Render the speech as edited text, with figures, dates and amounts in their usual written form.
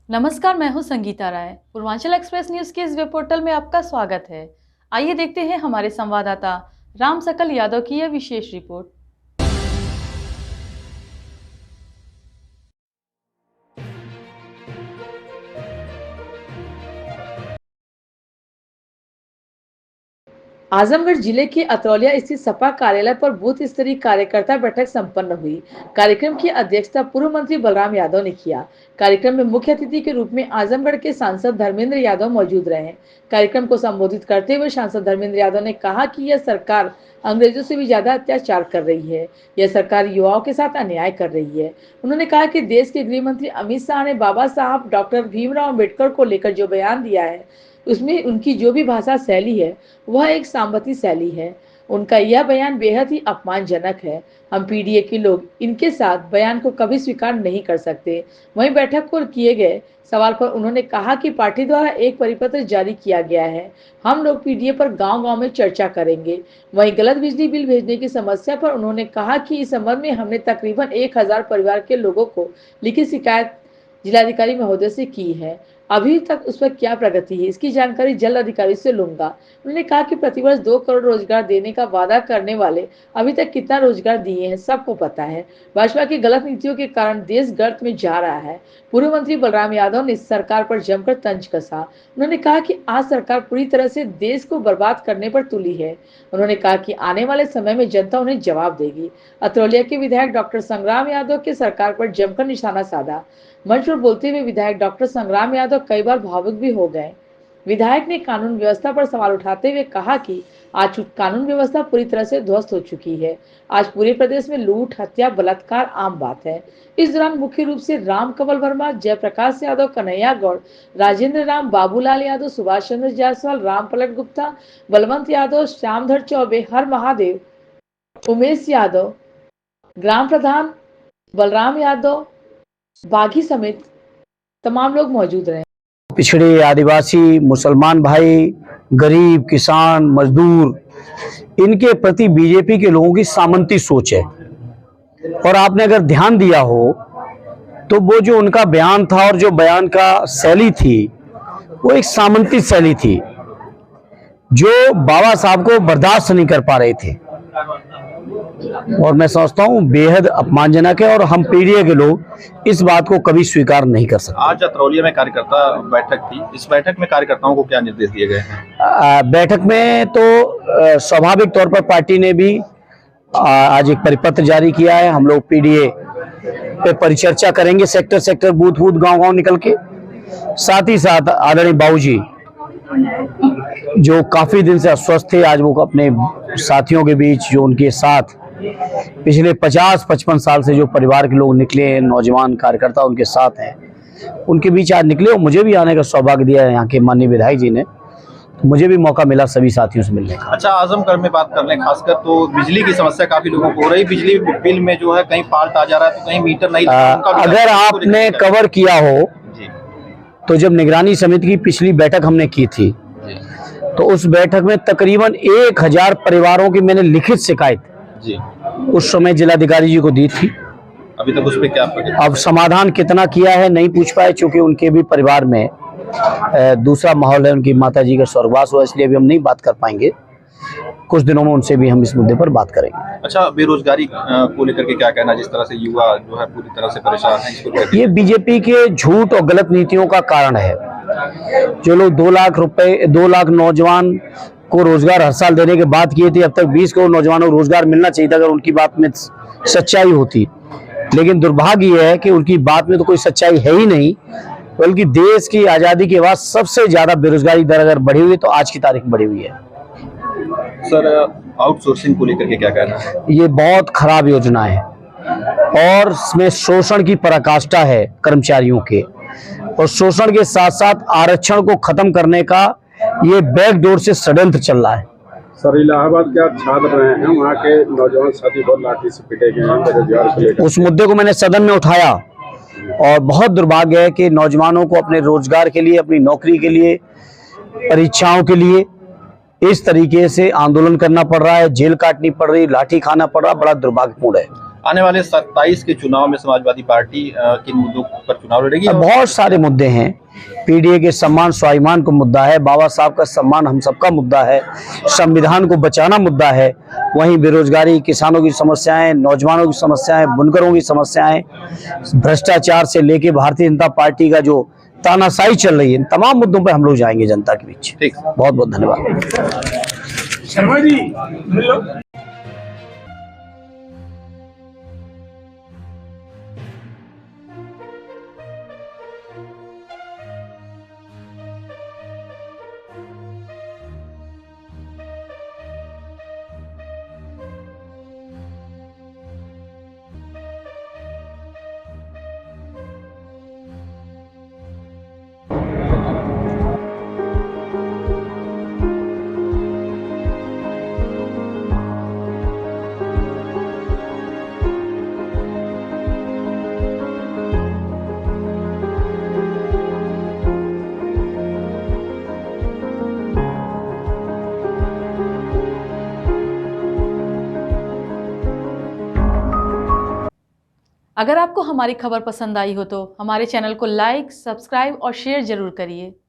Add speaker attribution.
Speaker 1: नमस्कार, मैं हूं संगीता राय। पूर्वांचल एक्सप्रेस न्यूज के इस वेब पोर्टल में आपका स्वागत है। आइए देखते हैं हमारे संवाददाता राम सकल यादव की यह विशेष रिपोर्ट।
Speaker 2: आजमगढ़ जिले के अतरौलिया स्थित सपा कार्यालय पर बूथ स्तरीय कार्यकर्ता बैठक संपन्न हुई। कार्यक्रम की अध्यक्षता पूर्व मंत्री बलराम यादव ने किया। कार्यक्रम में मुख्य अतिथि के रूप में आजमगढ़ के सांसद धर्मेंद्र यादव मौजूद रहे। कार्यक्रम को संबोधित करते हुए सांसद धर्मेंद्र यादव ने कहा कि यह सरकार अंग्रेजों से भी ज्यादा अत्याचार कर रही है। यह सरकार युवाओं के साथ अन्याय कर रही है। उन्होंने कहा कि देश के गृह मंत्री अमित शाह ने बाबा साहब डॉक्टर भीमराव अम्बेडकर को लेकर जो बयान दिया है, उसमें उनकी जो भी भाषा शैली है वह एक सामंती शैली है। उनका यह बयान बेहद ही अपमानजनक है। हम पीडीए के लोग इनके साथ बयान को कभी स्वीकार नहीं कर सकते। वहीं बैठक को किए गए सवाल पर उन्होंने कहा कि पार्टी द्वारा एक परिपत्र जारी किया गया है। हम लोग पीडीए पर गांव-गांव में चर्चा करेंगे। वहीं गलत बिजली बिल भेजने की समस्या पर उन्होंने कहा कि इस संबंध में हमने तकरीबन 1000 परिवार के लोगों को लिखित शिकायत जिलाधिकारी महोदय से की है। अभी तक उस पर क्या प्रगति है, इसकी जानकारी जल्द अधिकारी से लूंगा। उन्होंने कहा कि प्रतिवर्ष 2 करोड़ रोजगार देने का वादा करने वाले अभी तक कितना रोजगार दिए हैं सबको पता है। भाजपा की गलत नीतियों के कारण देश गर्त में जा रहा है। पूर्व मंत्री बलराम यादव ने सरकार पर जमकर तंज कसा। उन्होंने कहा कि आज सरकार पूरी तरह से देश को बर्बाद करने पर तुली है। उन्होंने कहा कि आने वाले समय में जनता उन्हें जवाब देगी। अतरौलिया के विधायक डॉक्टर संग्राम यादव के सरकार पर जमकर निशाना साधा। मंच पर बोलते हुए विधायक डॉक्टर संग्राम यादव कई बार भावुक भी हो गए। विधायक ने कानून व्यवस्था पर सवाल उठाते हुए कहा कि आज कानून व्यवस्था पूरी तरह से ध्वस्त हो चुकी है। आज पूरे प्रदेश में लूट, हत्या, बलात्कार आम बात है। इस दौरान मुख्य रूप से राम कंवर वर्मा, जयप्रकाश यादव, कन्हैया गौड़, राजेंद्र राम, बाबूलाल यादव, सुभाष चंद्र जायसवाल, राम पलट गुप्ता, बलवंत यादव, श्यामधर चौबे, हर महादेव, उमेश यादव, ग्राम प्रधान बलराम यादव, बागी समेत तमाम लोग मौजूद रहे।
Speaker 3: पिछड़े, आदिवासी, मुसलमान भाई, गरीब, किसान, मजदूर, इनके प्रति बीजेपी के लोगों की सामंती सोच है। और आपने अगर ध्यान दिया हो तो वो जो उनका बयान था और जो बयान का शैली थी वो एक सामंती शैली थी जो बाबा साहब को बर्दाश्त नहीं कर पा रहे थे। और मैं समझता हूं बेहद अपमानजनक है और हम पीडीए के लोग इस बात को कभी स्वीकार नहीं कर सकते।
Speaker 4: आज अतरौलिया में कार्यकर्ता बैठक थी। इस बैठक में कार्यकर्ताओं को क्या निर्देश दिए गए हैं?
Speaker 3: बैठक में तो स्वाभाविक तौर पर पार्टी ने भी आज एक परिपत्र जारी किया है। हम लोग पीडीए पे परिचर्चा करेंगे, सेक्टर सेक्टर, बूथ बूथ, गांव गांव निकल के। साथ ही साथ आदरणीय बाबूजी जो काफी दिन से अस्वस्थ थे, आज वो अपने साथियों के बीच जो उनके साथ पिछले 50-55 साल से जो परिवार के लोग निकले हैं, नौजवान कार्यकर्ता उनके साथ हैं, उनके बीच आज निकले। और मुझे भी आने का सौभाग्य दिया है यहाँ के माननीय विधायक जी ने, तो मुझे भी मौका मिला सभी साथियों से मिलने का।
Speaker 4: अच्छा, आजमगढ़ में बात कर लें, खासकर तो बिजली की समस्या काफी लोगों को हो रही। बिजली बिल में जो है कहीं फॉल्ट आ जा रहा है तो कहीं मीटर नहीं।
Speaker 3: अगर आपने कवर किया हो तो जब निगरानी समिति की पिछली बैठक हमने की थी तो उस बैठक में तकरीबन 1000 परिवारों की मैंने लिखित शिकायत उस समय जिलाधिकारी जी को दी थी।
Speaker 4: अभी तक उस पर क्या
Speaker 3: अब समाधान कितना किया है नहीं पूछ पाए, चूंकि उनके भी परिवार में दूसरा माहौल है, उनकी माता जी का स्वर्गवास हुआ, इसलिए अभी हम नहीं बात कर पाएंगे। कुछ दिनों में उनसे भी हम इस मुद्दे पर बात करेंगे।
Speaker 4: अच्छा, बेरोजगारी को लेकर के क्या कहना, जिस तरह से युवा जो है पूरी तरह से परेशान है इसको?
Speaker 3: ये बीजेपी के झूठ और गलत नीतियों का कारण है। जो लोग 2 लाख रुपए, 2 लाख नौजवान को रोजगार हर साल देने की बात की थी, अब तक 20 करोड़ नौजवानों को रोजगार मिलना चाहिए था अगर उनकी बात में सच्चाई होती। लेकिन दुर्भाग्य यह है कि उनकी बात में तो कोई सच्चाई है ही नहीं, बल्कि देश की आजादी के बाद सबसे ज्यादा बेरोजगारी दर अगर बढ़ी हुई तो आज की तारीख में बढ़ी हुई है।
Speaker 4: सर, आउटसोर्सिंग को लेकर के क्या कहना है?
Speaker 3: ये बहुत खराब योजना है और इसमें शोषण की पराकाष्ठा है कर्मचारियों के, और शोषण के साथ साथ आरक्षण को खत्म करने का ये बैकडोर से षड्यंत्र चल रहा है।
Speaker 5: सर, इलाहाबाद के आप छात्र रहे हैं, वहाँ के नौजवान साथी बहुत लाठी से पिटे गए हैं बेरोजगार को लेकर।
Speaker 3: उस मुद्दे को मैंने सदन में उठाया और बहुत दुर्भाग्य है कि नौजवानों को अपने रोजगार के लिए, अपनी नौकरी के लिए, परीक्षाओं के लिए इस तरीके से आंदोलन करना पड़ रहा है, जेल काटनी पड़ रही, लाठी खाना पड़ रहा, बड़ा दुर्भाग्यपूर्ण है।
Speaker 4: आने वाले 27 के चुनाव में समाजवादी पार्टी किन मुद्दों पर चुनाव लड़ेगी?
Speaker 3: बहुत सारे मुद्दे हैं। पीडीए के सम्मान स्वाभिमान को मुद्दा है, बाबा साहब का सम्मान हम सबका मुद्दा है, संविधान को बचाना मुद्दा है, वहीं बेरोजगारी, किसानों की समस्याएं, नौजवानों की समस्याएं, बुनकरों की समस्याएं, भ्रष्टाचार से लेके भारतीय जनता पार्टी का जो तानाशाही चल रही है, इन तमाम मुद्दों पर हम लोग जाएंगे जनता के बीच।
Speaker 4: ठीक,
Speaker 3: बहुत बहुत धन्यवाद।
Speaker 5: शर्मा जी
Speaker 1: अगर आपको हमारी खबर पसंद आई हो तो हमारे चैनल को लाइक, सब्सक्राइब और शेयर जरूर करिए।